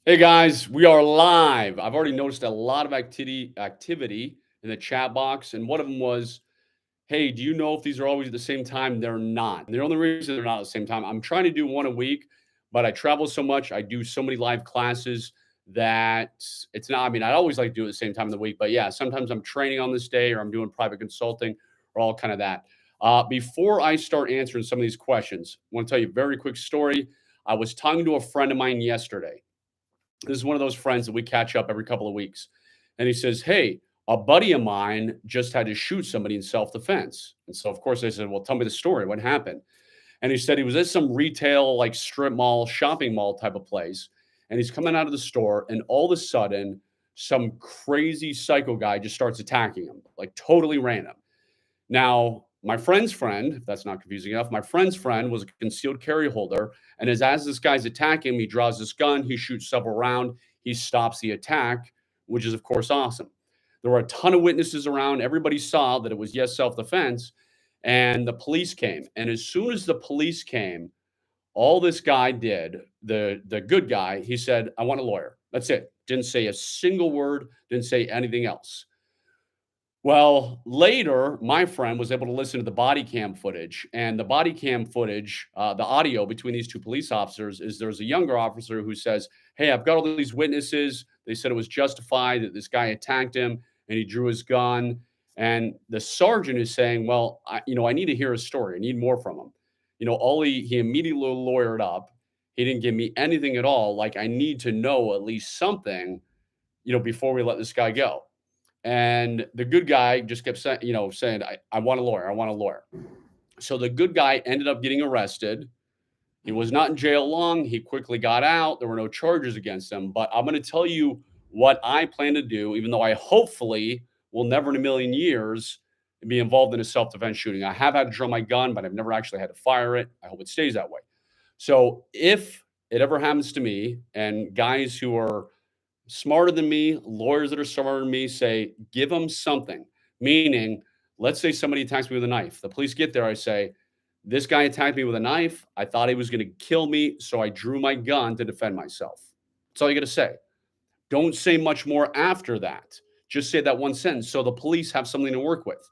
Hey guys, we are live. I've already noticed a lot of activity in the chat box, and one of them was, "Hey, do you know if these are always at the same time?" They're not. And the only reason they're not at the same time, I'm trying to do one a week, but I travel so much, I do so many live classes that it's not. I mean, I always like to do it at the same time in the week, but yeah, sometimes I'm training on this day, or I'm doing private consulting, or all kind of that. Before I start answering some of these questions, I want to tell you a very quick story. I was talking to a friend of mine yesterday. This is one of those friends that we catch up every couple of weeks. And he says, "Hey, a buddy of mine just had to shoot somebody in self defense." And so, of course, I said, "Well, tell me the story. What happened?" And he said he was at some retail, like strip mall, shopping mall type of place. And he's coming out of the store, and all of a sudden, some crazy psycho guy just starts attacking him, like totally random. Now, my friend's friend, if that's not confusing enough, my friend's friend was a concealed carry holder. And as this guy's attacking him, he draws his gun, he shoots several rounds, he stops the attack, which is, of course, awesome. There were a ton of witnesses around. Everybody saw that it was, yes, self defense. And the police came. And as soon as the police came, all this guy did, the good guy, he said, "I want a lawyer." That's it. Didn't say a single word, didn't say anything else. Well, later, my friend was able to listen to the body cam footage, and the body cam footage, the audio between these two police officers is there's a younger officer who says, "Hey, I've got all these witnesses. They said it was justified that this guy attacked him and he drew his gun." And the sergeant is saying, "Well, I need to hear his story. I need more from him." All he immediately lawyered up. He didn't give me anything at all. Like, I need to know at least something, before we let this guy go. And the good guy just kept saying, I want a lawyer. I want a lawyer. So the good guy ended up getting arrested. He was not in jail long. He quickly got out. There were no charges against him. But I'm going to tell you what I plan to do, even though I hopefully will never in a million years be involved in a self defense shooting. I have had to draw my gun, but I've never actually had to fire it. I hope it stays that way. So if it ever happens to me, and guys who are smarter than me, lawyers that are smarter than me say, give them something. Meaning, let's say somebody attacks me with a knife. The police get there. I say, this guy attacked me with a knife. I thought he was going to kill me. So I drew my gun to defend myself. That's all you got to say. Don't say much more after that. Just say that one sentence so the police have something to work with.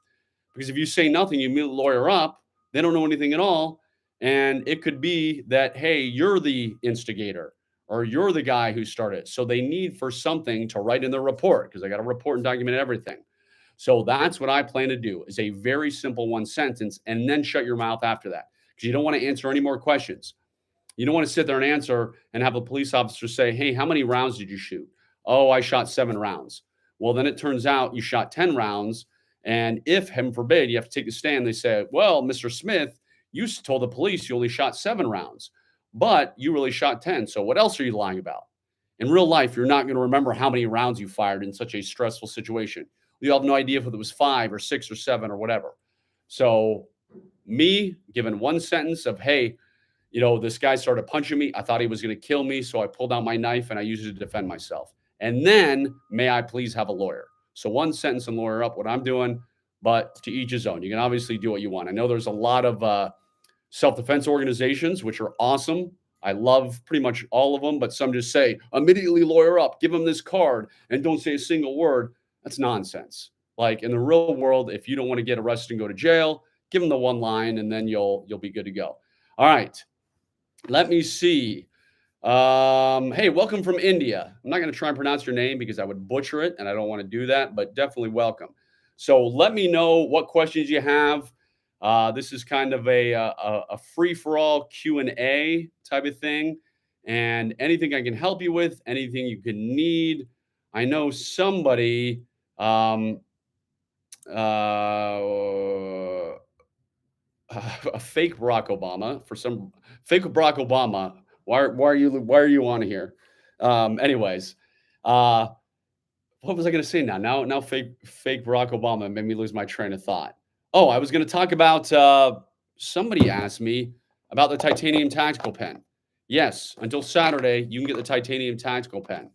Because if you say nothing, you meet a lawyer up, they don't know anything at all. And it could be that, hey, you're the instigator or you're the guy who started. So they need for something to write in their report because I got to report and document everything. So that's what I plan to do is a very simple one sentence and then shut your mouth after that because you don't want to answer any more questions. You don't want to sit there and answer and have a police officer say, "Hey, how many rounds did you shoot?" "Oh, I shot 7 rounds." Well, then it turns out you shot 10 rounds. And if, heaven forbid, you have to take the stand, they say, "Well, Mr. Smith, you told the police you only shot 7 rounds, but you really shot 10. So what else are you lying about?" In real life, you're not going to remember how many rounds you fired in such a stressful situation. You have no idea if it was 5 or 6 or 7 or whatever. So, me given one sentence of, "Hey, this guy started punching me. I thought he was going to kill me. So I pulled out my knife and I used it to defend myself. And then, may I please have a lawyer?" So one sentence and lawyer up what I'm doing, but to each his own. You can obviously do what you want. I know there's a lot of self defense organizations, which are awesome. I love pretty much all of them, but some just say, immediately lawyer up, give them this card, and don't say a single word. That's nonsense. Like in the real world, if you don't want to get arrested and go to jail, give them the one line and then you'll be good to go. All right. Let me see. Hey, welcome from India. I'm not going to try and pronounce your name because I would butcher it, and I don't want to do that, but definitely welcome. So let me know what questions you have. This is kind of a free for all Q&A type of thing, and anything I can help you with, anything you could need. I know somebody. Um, uh, a fake Barack Obama for some fake Barack Obama. Why are you on here? Anyways, uh, what was I going to say now? Now fake Barack Obama made me lose my train of thought. Oh, I was going to talk about. Somebody asked me about the titanium tactical pen. Yes, until Saturday, you can get the titanium tactical pen.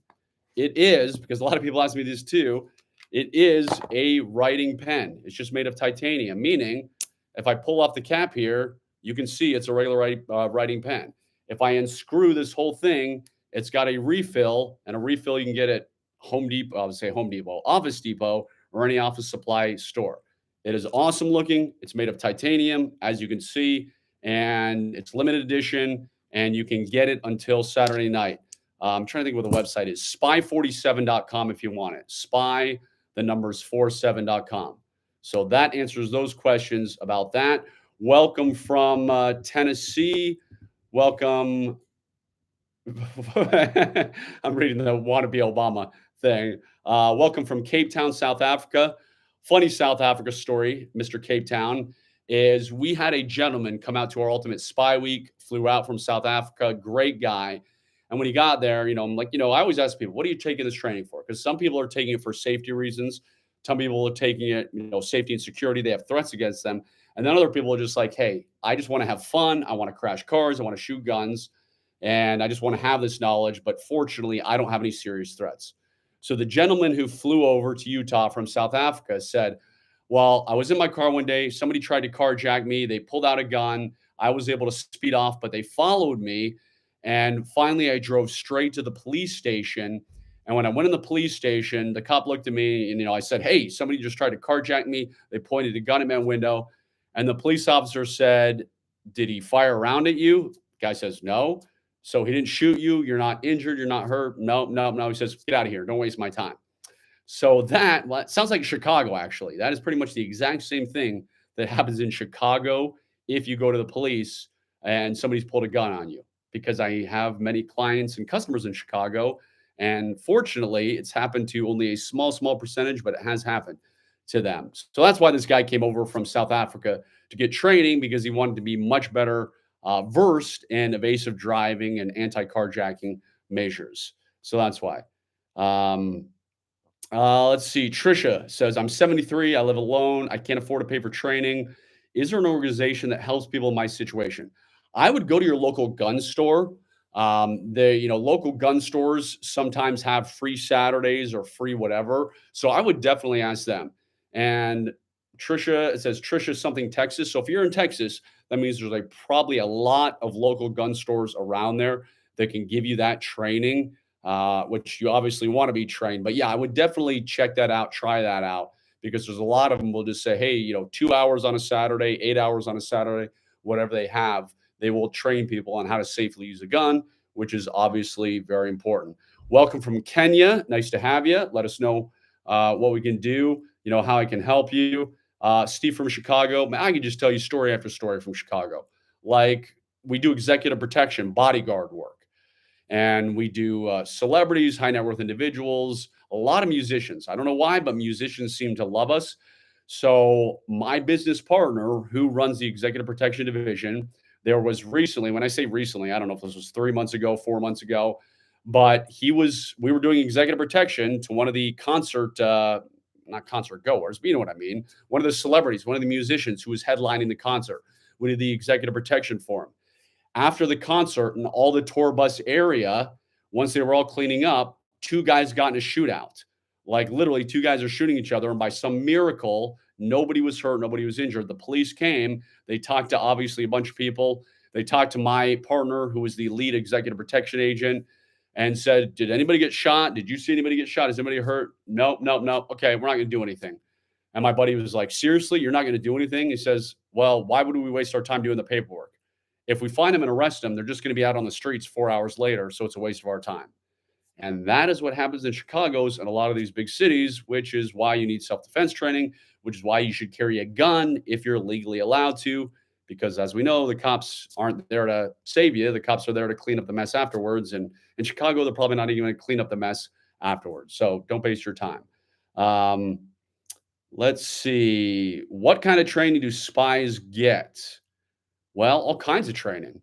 It is, because a lot of people ask me this too, it is a writing pen. It's just made of titanium, meaning if I pull off the cap here, you can see it's a regular writing pen. If I unscrew this whole thing, It's got a refill, and a refill you can get at Home Depot, I would say Home Depot, Office Depot, or any office supply store. It is awesome looking. It's made of titanium, as you can see, and it's limited edition, and you can get it until Saturday night. I'm trying to think what the website is. Spy47.com if you want it. Spy, the numbers 47.com. So that answers those questions about that. Welcome from Tennessee. Welcome. I'm reading the wannabe Obama thing. Welcome from Cape Town, South Africa. Funny South Africa story, Mr. Cape Town, is we had a gentleman come out to our Ultimate Spy Week, flew out from South Africa, great guy. And when he got there, I'm like, I always ask people, what are you taking this training for? Because some people are taking it for safety reasons. Some people are taking it, safety and security. They have threats against them. And then other people are just like, hey, I just want to have fun. I want to crash cars. I want to shoot guns. And I just want to have this knowledge. But fortunately, I don't have any serious threats. So the gentleman who flew over to Utah from South Africa said, well, I was in my car one day. Somebody tried to carjack me. They pulled out a gun. I was able to speed off, but they followed me. And finally, I drove straight to the police station. And when I went in the police station, the cop looked at me and, I said, hey, somebody just tried to carjack me. They pointed a gun at my window. And the police officer said, did he fire around at you? The guy says, no. So he didn't shoot you. You're not injured. You're not hurt. No, no, no. He says, get out of here. Don't waste my time. So that sounds like Chicago, actually. That is pretty much the exact same thing that happens in Chicago if you go to the police and somebody's pulled a gun on you, because I have many clients and customers in Chicago. And fortunately, it's happened to only a small percentage, but it has happened to them. So that's why this guy came over from South Africa to get training, because he wanted to be much better versed in evasive driving and anti-carjacking measures. So that's why. Let's see. Trisha says, I'm 73. I live alone. I can't afford to pay for training. Is there an organization that helps people in my situation? I would go to your local gun store. Local gun stores sometimes have free Saturdays or free whatever. So I would definitely ask them. And Trisha, it says Trisha something Texas. So if you're in Texas, that means there's probably a lot of local gun stores around there that can give you that training, which you obviously want to be trained. But yeah, I would definitely check that out, try that out, because there's a lot of them will just say, hey, 2 hours on a Saturday, 8 hours on a Saturday, whatever they have, they will train people on how to safely use a gun, which is obviously very important. Welcome from Kenya. Nice to have you. Let us know what we can do, how I can help you. Steve from Chicago. I can just tell you story after story from Chicago. Like, we do executive protection, bodyguard work, and we do celebrities, high net worth individuals, a lot of musicians. I don't know why, but musicians seem to love us. So my business partner, who runs the executive protection division, there was recently, when I say recently, I don't know if this was 3 months ago, 4 months ago, but we were doing executive protection to one of the not concert goers, but you know what I mean. One of the celebrities, one of the musicians who was headlining the concert. We did the executive protection for him. After the concert and all the tour bus area, once they were all cleaning up, two guys got in a shootout. Like, literally, two guys are shooting each other. And by some miracle, nobody was hurt. Nobody was injured. The police came. They talked to obviously a bunch of people. They talked to my partner, who was the lead executive protection agent, and said, did anybody get shot? Did you see anybody get shot? Is anybody hurt? Nope, nope, nope. Okay, we're not going to do anything. And my buddy was like, seriously, you're not going to do anything? He says, well, why would we waste our time doing the paperwork? If we find them and arrest them, they're just going to be out on the streets 4 hours later. So it's a waste of our time. And that is what happens in Chicago's and a lot of these big cities, which is why you need self-defense training, which is why you should carry a gun if you're legally allowed to. Because as we know, the cops aren't there to save you. The cops are there to clean up the mess afterwards. And in Chicago, they're probably not even going to clean up the mess afterwards. So don't waste your time. Let's see. What kind of training do spies get? Well, all kinds of training.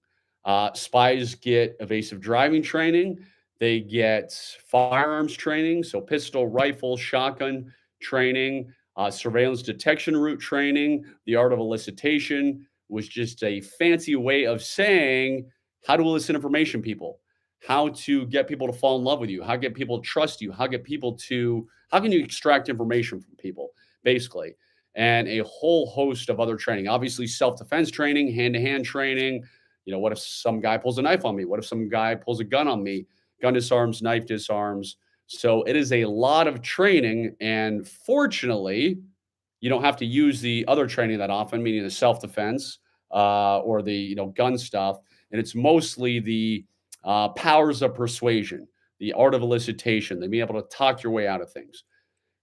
Spies get evasive driving training. They get firearms training, so pistol, rifle, shotgun training, surveillance detection route training. The art of elicitation was just a fancy way of saying how to elicit information people, how to get people to fall in love with you, how to get people to trust you, how can you extract information from people, basically. And a whole host of other training. Obviously, self-defense training, hand-to-hand training. What if some guy pulls a knife on me? What if some guy pulls a gun on me? gun disarms, knife disarms. So it is a lot of training. And fortunately, you don't have to use the other training that often, meaning the self defense or the gun stuff. And it's mostly the powers of persuasion, the art of elicitation, the being able to talk your way out of things.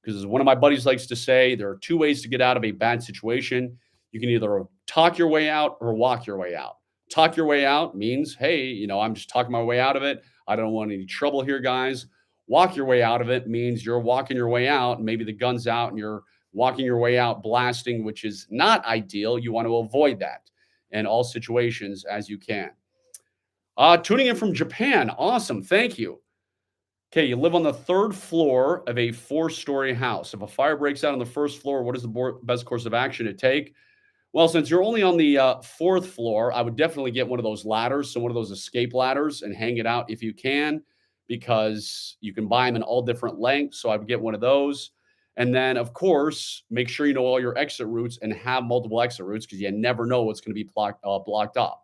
Because as one of my buddies likes to say, there are two ways to get out of a bad situation. You can either talk your way out or walk your way out. Talk your way out means, hey, I'm just talking my way out of it. I don't want any trouble here, guys. Walk your way out of it means you're walking your way out, and maybe the gun's out and you're walking your way out blasting, which is not ideal. You want to avoid that in all situations as you can. Tuning in from Japan. Awesome. Thank you. Okay, you live on the third floor of a four-story house. If a fire breaks out on the first floor, what is the best course of action to take? Well, since you're only on the fourth floor, I would definitely get one of those ladders, so one of those escape ladders, and hang it out if you can, because you can buy them in all different lengths. So I would get one of those. And then, of course, make sure you know all your exit routes and have multiple exit routes because you never know what's going to be blocked off.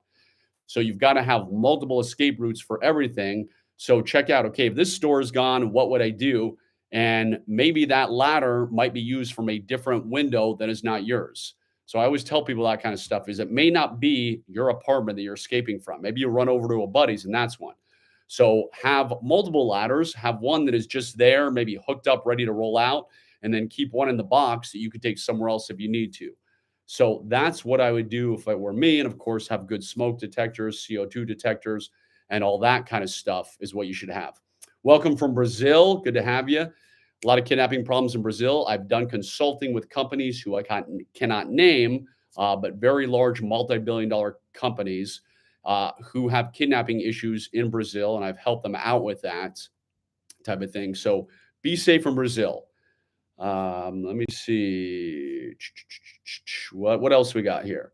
So you've got to have multiple escape routes for everything. So check out, okay, if this store is gone, what would I do? And maybe that ladder might be used from a different window that is not yours. So I always tell people that kind of stuff is it may not be your apartment that you're escaping from. Maybe you run over to a buddy's and that's one. So have multiple ladders, have one that is just there, maybe hooked up, ready to roll out, and then keep one in the box that you could take somewhere else if you need to. So that's what I would do if it were me. And of course, have good smoke detectors, CO2 detectors, and all that kind of stuff is what you should have. Welcome from Brazil. Good to have you. A lot of kidnapping problems in Brazil. I've done consulting with companies who I cannot name, but very large multi-billion-dollar companies who have kidnapping issues in Brazil, and I've helped them out with that type of thing. So be safe in Brazil. Let me see. What else we got here?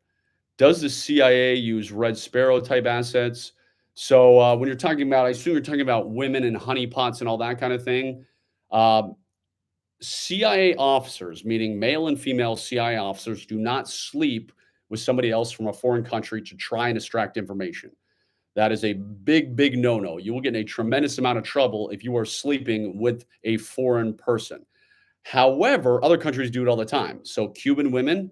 Does the CIA use Red Sparrow type assets? So when you're talking about, I assume you're talking about women and honeypots and all that kind of thing. Uh, CIA officers, meaning male and female CIA officers, do not sleep with somebody else from a foreign country to try and extract information. That is a big, big no no. You will get in a tremendous amount of trouble if you are sleeping with a foreign person. However, other countries do it all the time. So Cuban women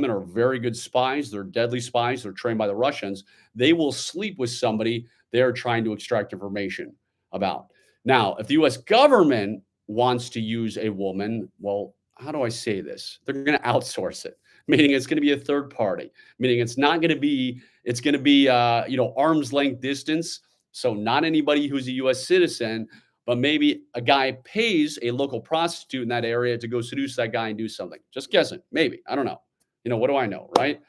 are very good spies. They're deadly spies. They're trained by the Russians. They will sleep with somebody they're trying to extract information about. Now, if the US government wants to use a woman, well, how do I say this? They're going to outsource it, meaning it's going to be a third party, meaning it's not going to be, it's going to be, arm's length distance. So not anybody who's a US citizen, but maybe a guy pays a local prostitute in that area to go seduce that guy and do something. Just guessing, maybe. I don't know. What do I know, right?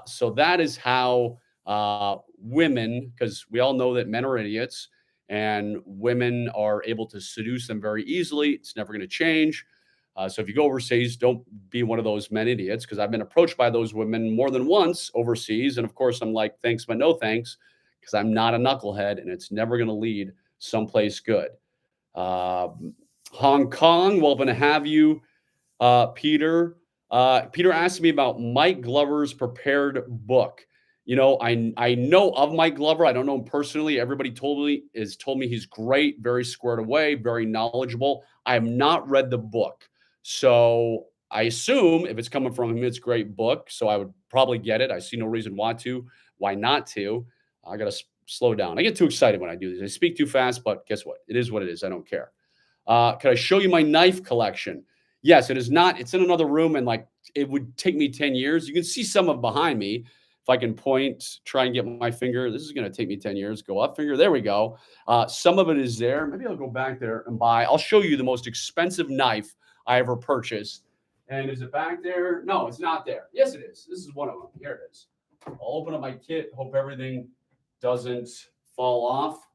So that is how women, because we all know that men are idiots and women are able to seduce them very easily. It's never going to change. So if you go overseas, don't be one of those men idiots, because I've been approached by those women more than once overseas. And of course, I'm like, thanks, but no thanks, because I'm not a knucklehead and it's never going to lead someplace good. Hong Kong, welcome to have you, Peter. Peter asked me about Mike Glover's prepared book. I know of Mike Glover. I don't know him personally. Everybody told me he's great, very squared away, very knowledgeable. I have not read the book, so I assume if it's coming from him, it's a great book. So I would probably get it. I see no reason why not to. I gotta slow down. I get too excited when I do this. I speak too fast, but guess what? It is what it is. I don't care. Can I show you my knife collection? Yes, it is not. It's in another room, and it would take me 10 years. You can see some of behind me. If I can point, try and get my finger. This is going to take me 10 years. Go up finger. There we go. Some of it is there. Maybe I'll go back there and buy. I'll show you the most expensive knife I ever purchased. And is it back there? No, it's not there. Yes, it is. This is one of them. Here it is. I'll open up my kit. Hope everything doesn't fall off.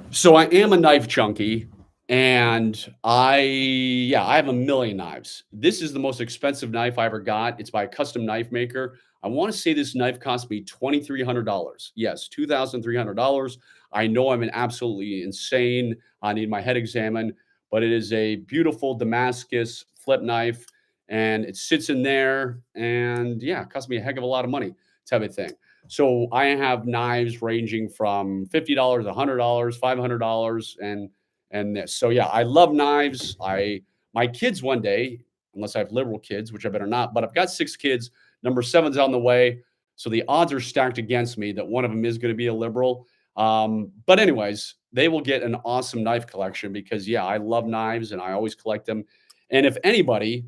So I am a knife junkie, and I have a million knives. This is the most expensive knife I ever got. It's by a custom knife maker. I want to say this knife cost me $2,300. Yes, $2,300. I know I'm absolutely insane. I need my head examined, but it is a beautiful Damascus flip knife, and it sits in there, and it cost me a heck of a lot of money type of thing. So I have knives ranging from $50, $100, $500, and this. So yeah, I love knives. I My kids one day, unless I have liberal kids, which I better not, but I've got 6 kids. Number seven's on the way. So the odds are stacked against me that one of them is going to be a liberal. But anyways, they will get an awesome knife collection because yeah, I love knives and I always collect them. And if anybody,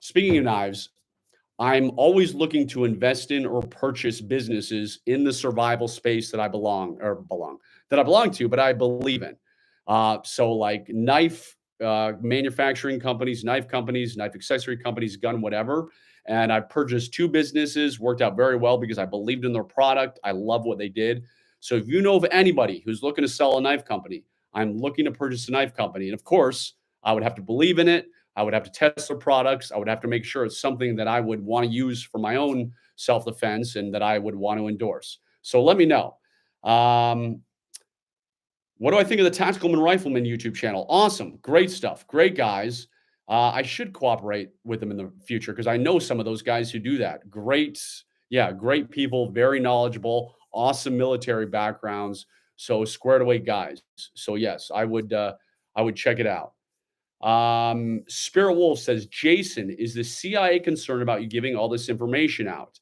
speaking of knives, I'm always looking to invest in or purchase businesses in the survival space that I belong to, but I believe in. So like knife manufacturing companies, knife accessory companies, gun, whatever. And I've purchased 2 businesses, worked out very well because I believed in their product. I love what they did. So if you know of anybody who's looking to sell a knife company, I'm looking to purchase a knife company. And of course, I would have to believe in it. I would have to test their products. I would have to make sure it's something that I would want to use for my own self defense and that I would want to endorse. So let me know. Um, what do I think of the Tactical and Rifleman YouTube channel? Awesome. Great stuff. Great guys. I should cooperate with them in the future because I know some of those guys who do that. Great, yeah, great people, very knowledgeable, awesome military backgrounds. So squared away guys. So yes, I would check it out. Spirit Wolf says, Jason, is the CIA concerned about you giving all this information out?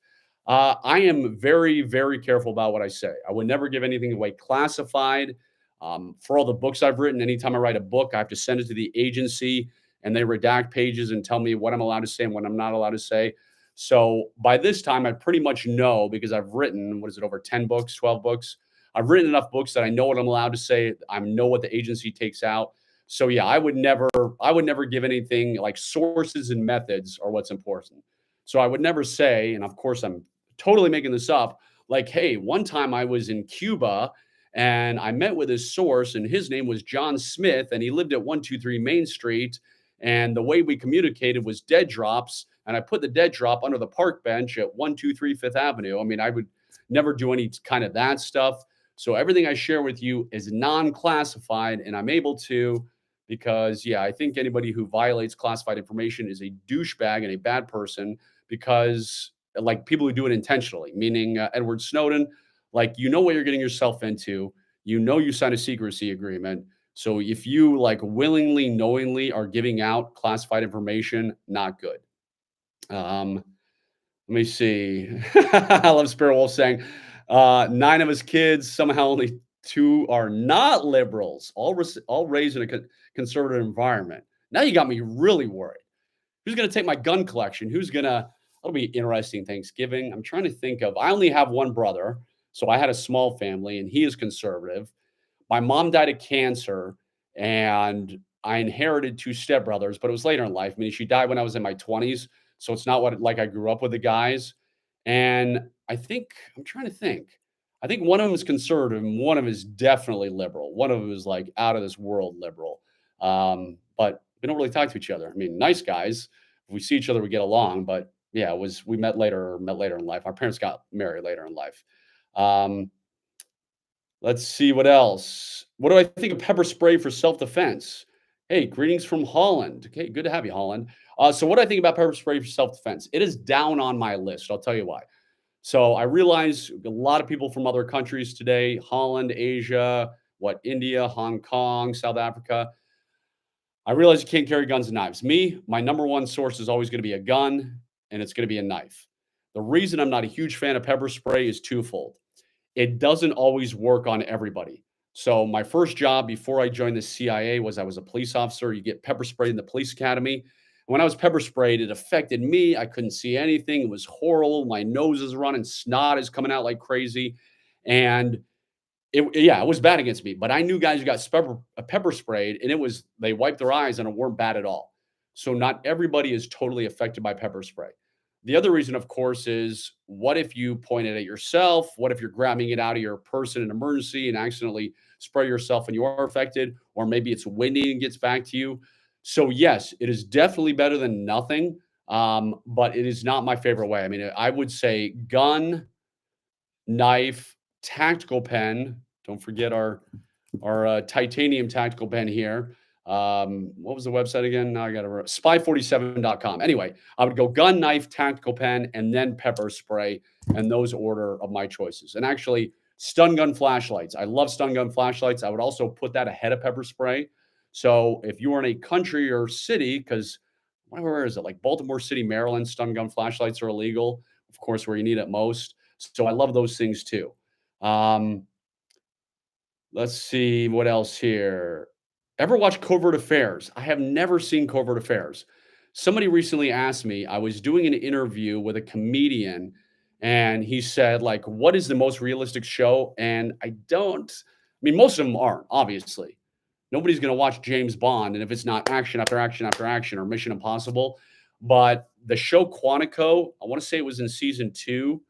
I am very, very careful about what I say. I would never give anything away classified. For all the books I've written, anytime I write a book, I have to send it to the agency and they redact pages and tell me what I'm allowed to say and what I'm not allowed to say. So by this time, I pretty much know because I've written, what is it, over 10 books, 12 books? I've written enough books that I know what I'm allowed to say. I know what the agency takes out. So yeah, I would never give anything like sources and methods are what's important. So I would never say, and of course I'm totally making this up, like, hey, one time I was in Cuba and I met with his source and his name was John Smith and he lived at 123 Main Street. And the way we communicated was dead drops. And I put the dead drop under the park bench at 123 Fifth Avenue. I mean, I would never do any kind of that stuff. So everything I share with you is non-classified and I'm able to because yeah, I think anybody who violates classified information is a douchebag and a bad person because like people who do it intentionally, meaning Edward Snowden, like you know what you're getting yourself into, you know you signed a secrecy agreement. So if you like willingly, knowingly are giving out classified information, not good. Um, Let me see. I love Spirit Wolf saying, 9 of his kids, somehow only 2 are not liberals, all raised in a conservative environment. Now you got me really worried. Who's going to take my gun collection? That'll be interesting Thanksgiving. I'm trying to think of, I only have one brother. So I had a small family and he is conservative. My mom died of cancer and I inherited 2 stepbrothers, but it was later in life. I mean, she died when I was in my 20s. So it's not what like I grew up with the guys. And I think I'm trying to think. I think one of them is conservative and one of them is definitely liberal. One of them is like out of this world liberal. But we don't really talk to each other. I mean, nice guys. If we see each other, we get along. But yeah, it was we met later in life. Our parents got married later in life. Um, Let's see what else. What do I think of pepper spray for self-defense? Hey, greetings from Holland. Okay, good to have you, Holland. So what do I think about pepper spray for self-defense? It is down on my list. I'll tell you why. So I realize a lot of people from other countries today, Holland, Asia, India, Hong Kong, South Africa. I realize you can't carry guns and knives. Me, my number one source is always going to be a gun and it's going to be a knife. The reason I'm not a huge fan of pepper spray is twofold. It doesn't always work on everybody. So my first job before I joined the CIA was I was a police officer. You get pepper sprayed in the police academy. When I was pepper sprayed, it affected me. I couldn't see anything. It was horrible. My nose is running, snot is coming out like crazy. And it was bad against me, but I knew guys who got pepper sprayed and they wiped their eyes and it weren't bad at all. So not everybody is totally affected by pepper spray. The other reason, of course, is what if you point it at yourself? What if you're grabbing it out of your purse in an emergency and accidentally spray yourself and you are affected? Or maybe it's windy and gets back to you. So yes, it is definitely better than nothing. But it is not my favorite way. I mean, I would say gun, knife, tactical pen. Don't forget our titanium tactical pen here. What was the website again? Now I got to spy47.com. Anyway, I would go gun, knife, tactical pen, and then pepper spray, and those order of my choices. And actually, stun gun flashlights. I love stun gun flashlights. I would also put that ahead of pepper spray. So if you are in a country or city, because where is it? Like Baltimore City, Maryland, stun gun flashlights are illegal, of course, where you need it most. So I love those things too. Um, Let's see what else here. Ever watch Covert Affairs? I have never seen Covert Affairs. Somebody recently asked me, I was doing an interview with a comedian, and he said, like, what is the most realistic show? And I mean, most of them aren't, obviously. Nobody's going to watch James Bond, and if it's not action after action after action or Mission Impossible. But the show Quantico, I want to say it was in season 2,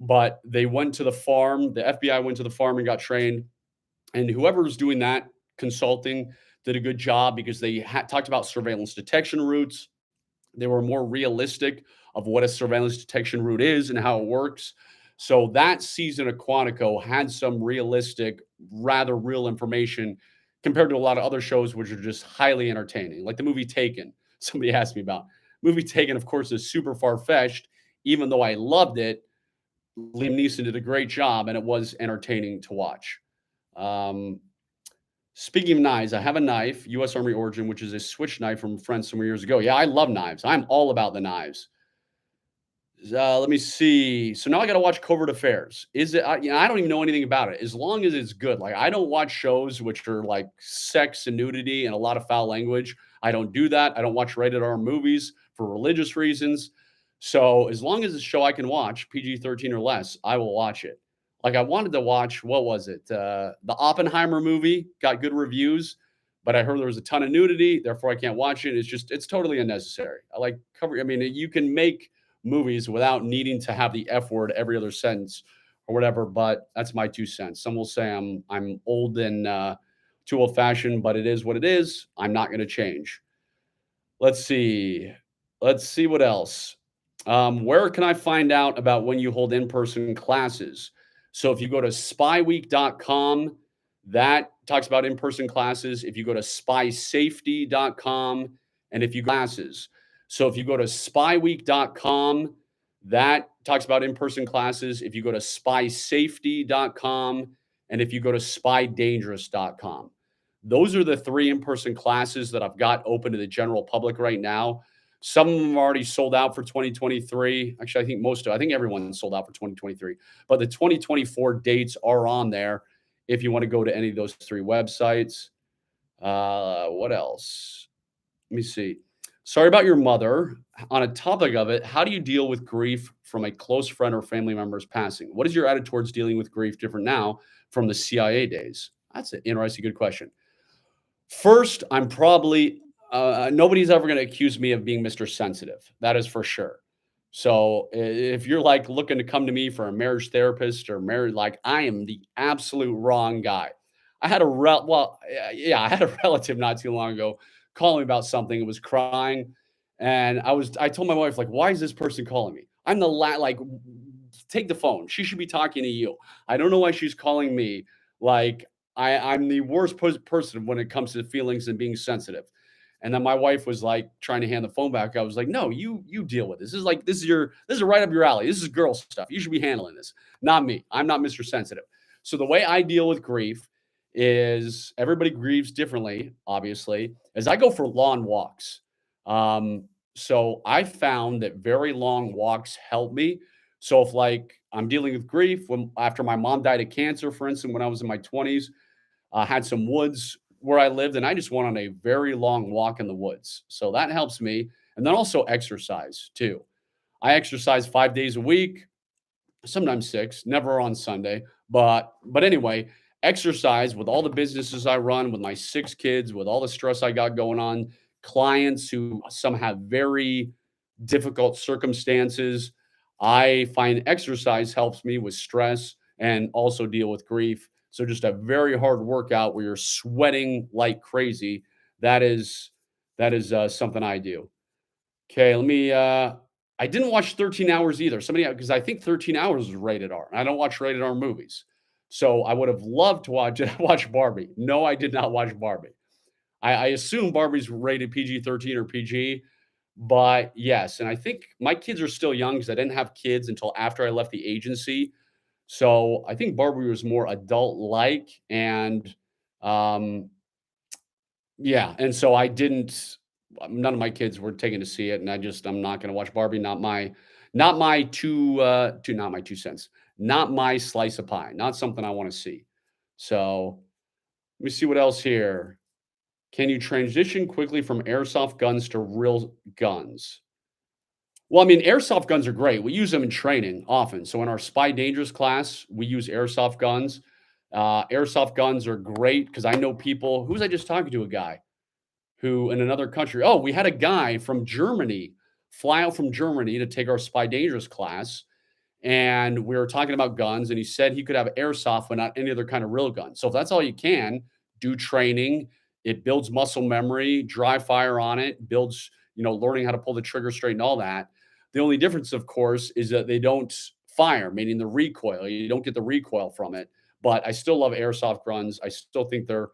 but they went to the farm. The FBI went to the farm and got trained, and whoever was doing that consulting did a good job because they talked about surveillance detection routes. They were more realistic of what a surveillance detection route is and how it works. So that season of Quantico had some realistic, rather real information compared to a lot of other shows, which are just highly entertaining, like the movie Taken. Somebody asked me about movie Taken. Of course, is super far fetched. Even though I loved it, Liam Neeson did a great job, and it was entertaining to watch. Um, Speaking of knives, I have a knife, U.S. Army origin, which is a switch knife from a friend some years ago. Yeah, I love knives. I'm all about the knives. Let me see. So now I got to watch Covert Affairs. Is it? I don't even know anything about it. As long as it's good. Like I don't watch shows which are like sex and nudity and a lot of foul language. I don't do that. I don't watch rated R movies for religious reasons. So as long as it's a show I can watch, PG-13 or less, I will watch it. Like I wanted to watch, what was it? The Oppenheimer movie got good reviews, but I heard there was a ton of nudity, therefore I can't watch it. It's totally unnecessary. I like cover. I mean, you can make movies without needing to have the F word every other sentence or whatever. But that's my 2 cents. Some will say I'm old and too old fashioned, but it is what it is. I'm not going to change. Let's see. Let's see what else. Where can I find out about when you hold in-person classes? So if you go to spyweek.com, that talks about in-person classes. If you go to spysafety.com, and if you classes. So if you go to spyweek.com, that talks about in-person classes. If you go to spysafety.com, and if you go to spydangerous.com. Those are the 3 in-person classes that I've got open to the general public right now. Some of them are already sold out for 2023. Actually, I think everyone's sold out for 2023. But the 2024 dates are on there if you want to go to any of those 3 websites. What else? Let me see. Sorry about your mother. On a topic of it, how do you deal with grief from a close friend or family member's passing? What is your attitude towards dealing with grief different now from the CIA days? That's an interesting, good question. First, I'm probably nobody's ever going to accuse me of being Mr. Sensitive. That is for sure. So if you're like looking to come to me for a marriage therapist or marriage, like I am the absolute wrong guy. I had a yeah, I had a relative not too long ago call me about something. It was crying, and I told my wife like, why is this person calling me? I'm the like, take the phone. She should be talking to you. I don't know why she's calling me. Like I'm the worst person when it comes to feelings and being sensitive. And then my wife was like trying to hand the phone back. I was like, no, you deal with this. This is right up your alley. This is girl stuff. You should be handling this, not me. I'm not Mr. Sensitive. So the way I deal with grief is everybody grieves differently, obviously, as I go for long walks. Um, so I found that very long walks help me. So if like I'm dealing with grief when after my mom died of cancer, for instance, when I was in my 20s, had some woods where I lived, and I just went on a very long walk in the woods. So that helps me. And then also exercise too. I exercise 5 days a week, sometimes 6, never on Sunday. But anyway, exercise with all the businesses I run, with my 6 kids, with all the stress I got going on, clients who some have very difficult circumstances. I find exercise helps me with stress and also deal with grief. So just a very hard workout where you're sweating like crazy. That is something I do. Okay, let me. I didn't watch 13 Hours either. Somebody because I think 13 Hours is rated R. I don't watch rated R movies, so I would have loved to watch it. Watch Barbie. No, I did not watch Barbie. I assume Barbie's rated PG-13 or PG, but yes, and I think my kids are still young because I didn't have kids until after I left the agency. So I think Barbie was more adult-like, and um, yeah, and so I didn't. None of my kids were taken to see it, and I'm not going to watch Barbie. Not my 2 cents, not my slice of pie, not something I want to see. So let me see what else here. Can you transition quickly from airsoft guns to real guns? Well, I mean, airsoft guns are great. We use them in training often. So in our spy dangerous class, we use airsoft guns. Airsoft guns are great because I know people. Who was I just talking to? A guy who in another country. Oh, we had a guy from Germany fly out from Germany to take our spy dangerous class, and we were talking about guns, and he said he could have airsoft, but not any other kind of real gun. So if that's all you can do, training, it builds muscle memory, dry fire on it, builds learning how to pull the trigger straight and all that. The only difference, of course, is that they don't fire, meaning the recoil. You don't get the recoil from it. But I still love airsoft guns. I still think they're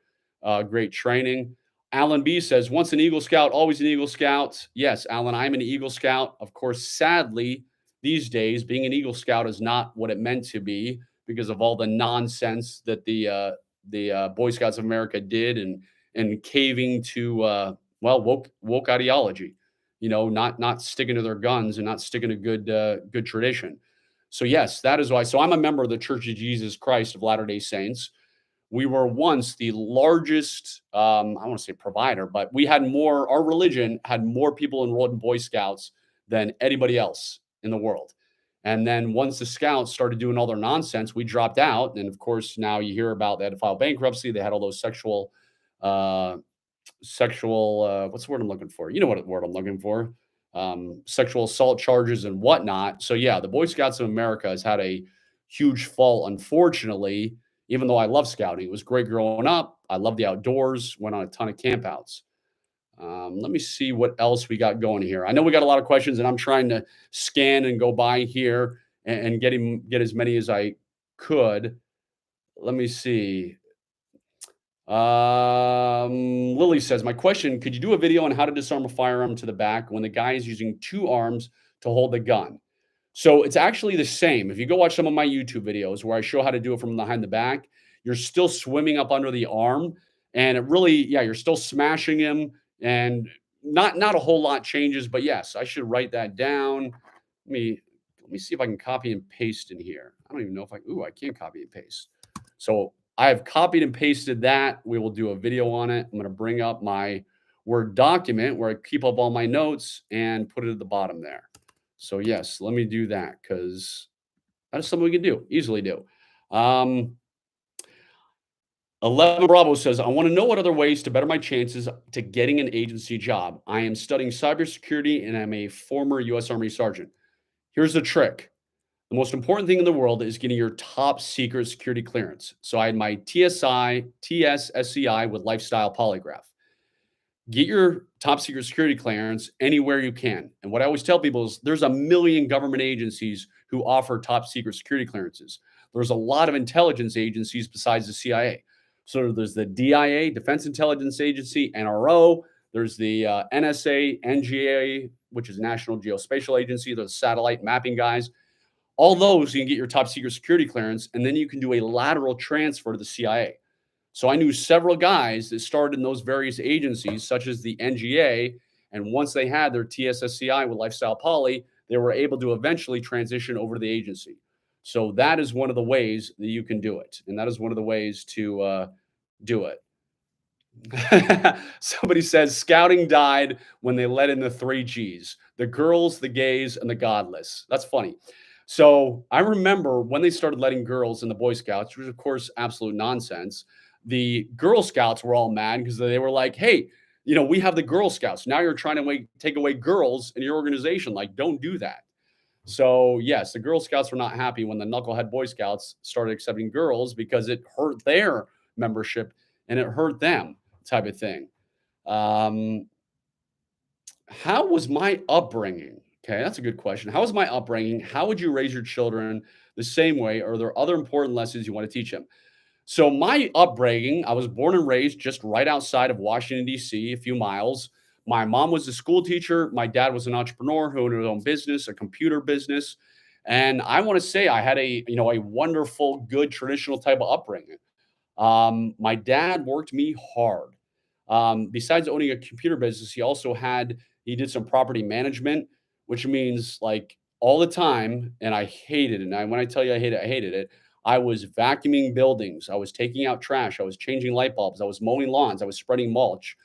great training. Alan B says, once an Eagle Scout, always an Eagle Scout. Yes, Alan, I'm an Eagle Scout. Of course, sadly, these days, being an Eagle Scout is not what it meant to be because of all the nonsense that the Boy Scouts of America did, and caving to woke ideology. Not sticking to their guns and not sticking to good tradition. So yes, that is why. So I'm a member of the Church of Jesus Christ of Latter Day Saints. We were once the largest, I want to say provider, but our religion had more people enrolled in Boy Scouts than anybody else in the world. And then once the Scouts started doing all their nonsense, we dropped out. And of course, now you hear about they had to file bankruptcy. They had all those uh, what's the word I'm looking for? You know what word I'm looking for? Sexual assault charges and whatnot. So yeah, the Boy Scouts of America has had a huge fall, unfortunately, even though I love scouting. It was great growing up. I love the outdoors, went on a ton of campouts. Let me see what else we got going here. I know we got a lot of questions, and I'm trying to scan and go by here and get as many as I could. Let me see. Lily says, my question, could you do a video on how to disarm a firearm to the back when the guy is using two arms to hold the gun? So it's actually the same. If you go watch some of my YouTube videos where I show how to do it from behind the back, you're still swimming up under the arm. And it really, yeah, you're still smashing him. And not a whole lot changes, but yes, I should write that down. Let me see if I can copy and paste in here. I don't even know if I can't copy and paste. So I have copied and pasted that. We will do a video on it. I'm going to bring up my Word document where I keep up all my notes and put it at the bottom there. So yes, let me do that because that is something we can easily do. 11 Bravo says, I want to know what other ways to better my chances to getting an agency job. I am studying cybersecurity and I'm a former U.S. Army sergeant. Here's the trick. The most important thing in the world is getting your top secret security clearance. So I had my TSSCI with lifestyle polygraph. Get your top secret security clearance anywhere you can. And what I always tell people is there's a million government agencies who offer top secret security clearances. There's a lot of intelligence agencies besides the CIA. So there's the DIA, Defense Intelligence Agency, NRO. There's the NSA, NGA, which is National Geospatial Agency. There's satellite mapping guys. All those you can get your top secret security clearance, and then you can do a lateral transfer to the CIA. So I knew several guys that started in those various agencies, such as the NGA. And once they had their TSSCI with Lifestyle Poly, they were able to eventually transition over to the agency. So that is one of the ways that you can do it. And that is one of the ways to do it. Somebody says scouting died when they let in the three G's: the girls, the gays, and the godless. That's funny. So I remember when they started letting girls in the Boy Scouts, which was, of course, absolute nonsense. The Girl Scouts were all mad because they were like, hey, we have the Girl Scouts. Now you're trying to take away girls in your organization. Like, don't do that. So, yes, the Girl Scouts were not happy when the knucklehead Boy Scouts started accepting girls because it hurt their membership and it hurt them, type of thing. How was my upbringing? Okay, that's a good question. How was my upbringing? How would you raise your children the same way? Or are there other important lessons you want to teach them? So my upbringing, I was born and raised just right outside of Washington, D.C., a few miles. My mom was a school teacher. My dad was an entrepreneur who owned his own business, a computer business. And I want to say I had a wonderful, good traditional type of upbringing. My dad worked me hard. Besides owning a computer business, he did some property management, which means like all the time, and I hated it. And when I tell you I hated it. I was vacuuming buildings, I was taking out trash, I was changing light bulbs, I was mowing lawns, I was spreading mulch.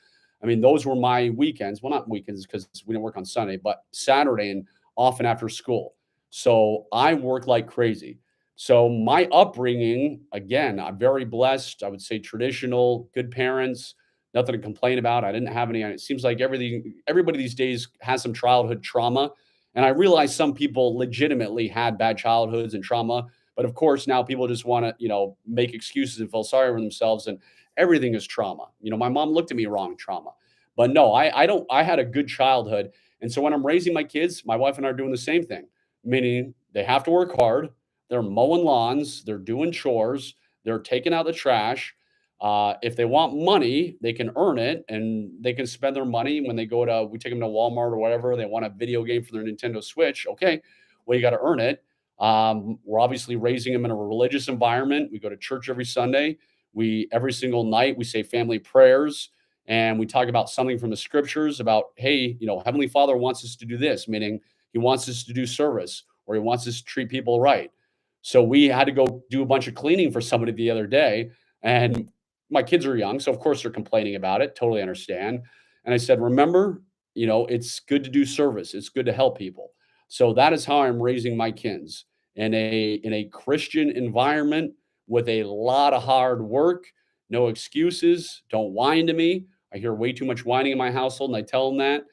I mean, those were my weekends. Well, not weekends because we didn't work on Sunday, but Saturday and often after school. So I worked like crazy. So my upbringing, again, I'm very blessed. I would say traditional, good parents, nothing to complain about. I didn't have any. It seems like everybody these days has some childhood trauma. And I realize some people legitimately had bad childhoods and trauma. But of course, now people just want to, make excuses and feel sorry for themselves. And everything is trauma. My mom looked at me wrong, trauma. But no, I don't, I had a good childhood. And so when I'm raising my kids, my wife and I are doing the same thing, meaning they have to work hard, they're mowing lawns, they're doing chores, they're taking out the trash. If they want money, they can earn it and they can spend their money when we take them to Walmart or whatever. They want a video game for their Nintendo Switch. Okay, well, you got to earn it. We're obviously raising them in a religious environment. We go to church every Sunday. Every single night, we say family prayers and we talk about something from the scriptures about, hey, Heavenly Father wants us to do this, meaning he wants us to do service or he wants us to treat people right. So we had to go do a bunch of cleaning for somebody the other day, and my kids are young, so of course they're complaining about it. Totally understand. And I said, remember, it's good to do service. It's good to help people. So that is how I'm raising my kids in a Christian environment with a lot of hard work, no excuses. Don't whine to me. I hear way too much whining in my household, and I tell them that.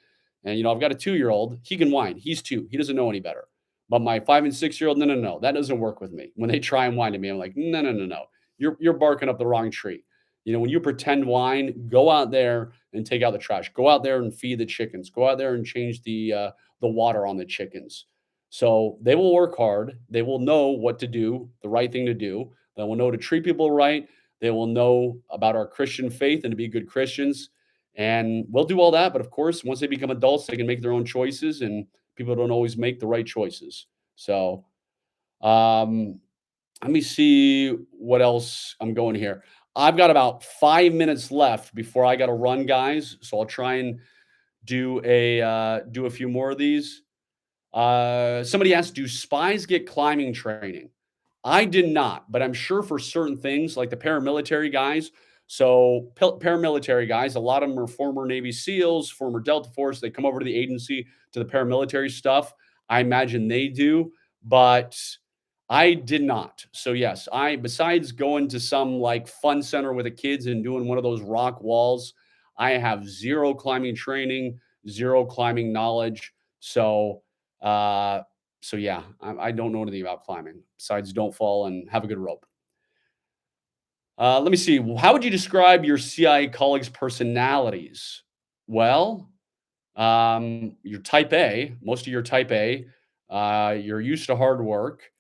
And I've got a 2-year old. He can whine. He's 2. He doesn't know any better. But my 5 and 6-year-old, no, no, no, that doesn't work with me. When they try and whine to me, I'm like, no, no, no, no. You're barking up the wrong tree. When you pretend whine, go out there and take out the trash. Go out there and feed the chickens. Go out there and change the water on the chickens. So they will work hard. They will know what to do, the right thing to do. They will know to treat people right. They will know about our Christian faith and to be good Christians. And we'll do all that. But of course, once they become adults, they can make their own choices. And people don't always make the right choices. So um, let me see what else I'm going here. I've got about 5 minutes left before I got to run, guys. So I'll try and do a few more of these. Somebody asked, do spies get climbing training? I did not, but I'm sure for certain things like the paramilitary guys. So paramilitary guys, a lot of them are former Navy SEALs, former Delta Force. They come over to the agency to the paramilitary stuff. I imagine they do, but I did not. So yes, besides going to some like fun center with the kids and doing one of those rock walls, I have zero climbing training, zero climbing knowledge. Uh, so yeah, I don't know anything about climbing besides don't fall and have a good rope. Let me see. How would you describe your CIA colleagues' personalities? Well, you're type A. Most of your type A. You're used to hard work.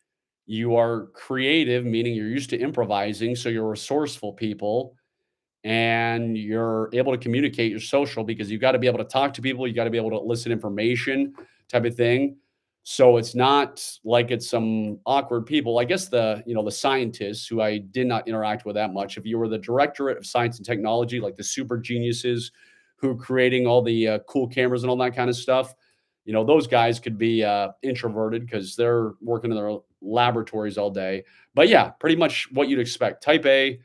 You are creative, meaning you're used to improvising. So you're resourceful people and you're able to communicate. You're social because you've got to be able to talk to people. You got to be able to elicit information type of thing. So it's not like it's some awkward people. I guess the scientists who I did not interact with that much. If you were the directorate of science and technology, like the super geniuses who are creating all the cool cameras and all that kind of stuff, those guys could be introverted because they're working in their laboratories all day. But yeah, pretty much what you'd expect. Type A,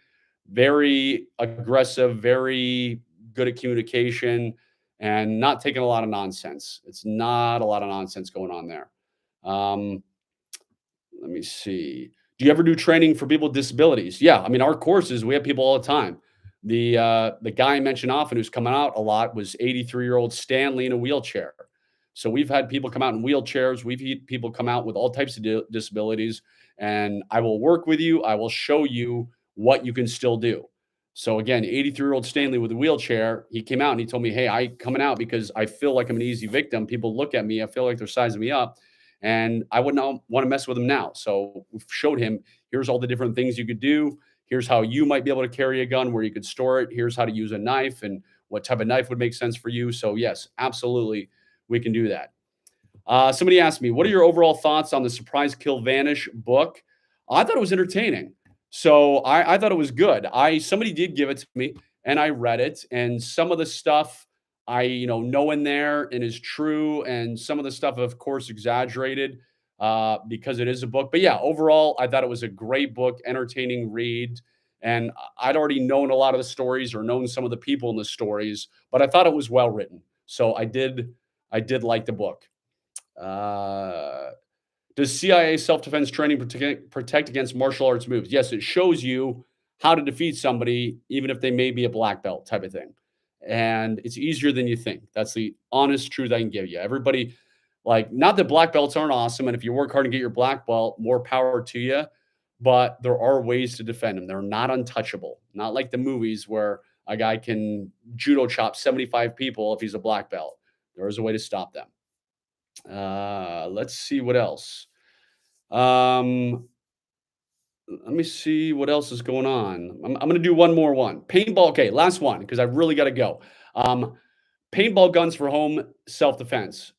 very aggressive, very good at communication, and not taking a lot of nonsense. It's not a lot of nonsense going on there. Um, Let me see. Do you ever do training for people with disabilities? Yeah, I mean, our courses, we have people all the time. The guy I mentioned often who's coming out a lot was 83-year-old Stanley in a wheelchair. So we've had people come out in wheelchairs. We've had people come out with all types of disabilities, and I will work with you. I will show you what you can still do. So again, 83-year-old Stanley with a wheelchair, he came out and he told me, "Hey, I coming out because I feel like I'm an easy victim. People look at me, I feel like they're sizing me up, and I would not want to mess with him now." So we showed him, here's all the different things you could do. Here's how you might be able to carry a gun, where you could store it. Here's how to use a knife and what type of knife would make sense for you. So, yes, absolutely, we can do that. Somebody asked me, "What are your overall thoughts on the Surprise Kill Vanish book?" I thought it was entertaining. So I thought it was good. I Somebody did give it to me, and I read it, and some of the stuff I know in there and is true, and some of the stuff, of course, exaggerated because it is a book. But yeah, overall, I thought it was a great book, entertaining read. And I'd already known a lot of the stories or known some of the people in the stories, but I thought it was well written. So I did like the book. Uh, does CIA self-defense training protect against martial arts moves? Yes, it shows you how to defeat somebody, even if they may be a black belt type of thing. And it's easier than you think. That's the honest truth I can give you. Everybody, like, not that black belts aren't awesome. And if you work hard and get your black belt, more power to you. But there are ways to defend them. They're not untouchable. Not like the movies where a guy can judo chop 75 people if he's a black belt. There is a way to stop them. Let's see what else. Um, Let me see what else is going on. I'm going to do one more one. Paintball. Okay, last one because I really got to go. Um, Paintball guns for home self defense.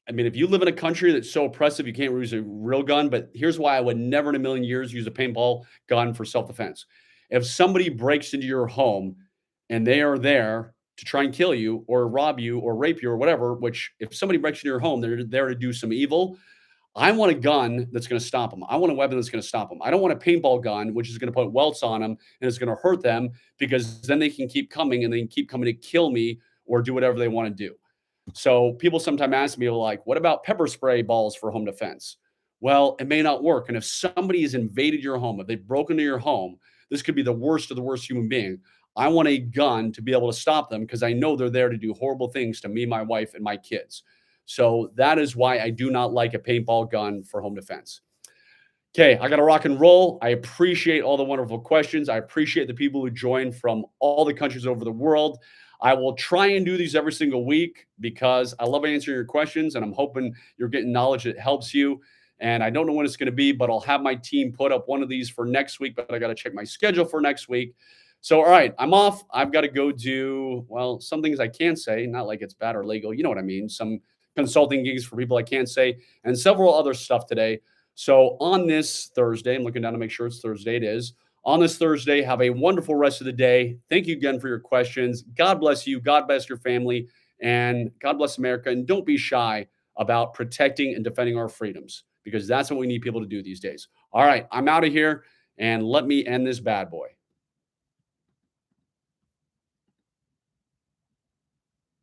I mean, if you live in a country that's so oppressive, you can't use a real gun. But here's why I would never in a million years use a paintball gun for self defense. If somebody breaks into your home and they are there to try and kill you or rob you or rape you or whatever, which if somebody breaks into your home, they're there to do some evil. I want a gun that's going to stop them. I want a weapon that's going to stop them. I don't want a paintball gun, which is going to put welts on them and it's going to hurt them because then they can keep coming and they can keep coming to kill me or do whatever they want to do. So people sometimes ask me, like, what about pepper spray balls for home defense? Well, it may not work. And if somebody has invaded your home, if they've broken into your home, this could be the worst of the worst human being. I want a gun to be able to stop them because I know they're there to do horrible things to me, my wife, and my kids. So that is why I do not like a paintball gun for home defense. Okay, I got to rock and roll. I appreciate all the wonderful questions. I appreciate the people who join from all the countries over the world. I will try and do these every single week because I love answering your questions and I'm hoping you're getting knowledge that helps you. And I don't know when it's going to be, but I'll have my team put up one of these for next week, but I got to check my schedule for next week. So, all right, I'm off. I've got to go do, well, some things I can say, not like it's bad or legal. You know what I mean? Some consulting gigs for people I can't say, and several other stuff today. So on this Thursday, I'm looking down to make sure it's Thursday. It is. On this Thursday, have a wonderful rest of the day. Thank you again for your questions. God bless you. God bless your family. And God bless America. And don't be shy about protecting and defending our freedoms because that's what we need people to do these days. All right, I'm out of here. And let me end this bad boy.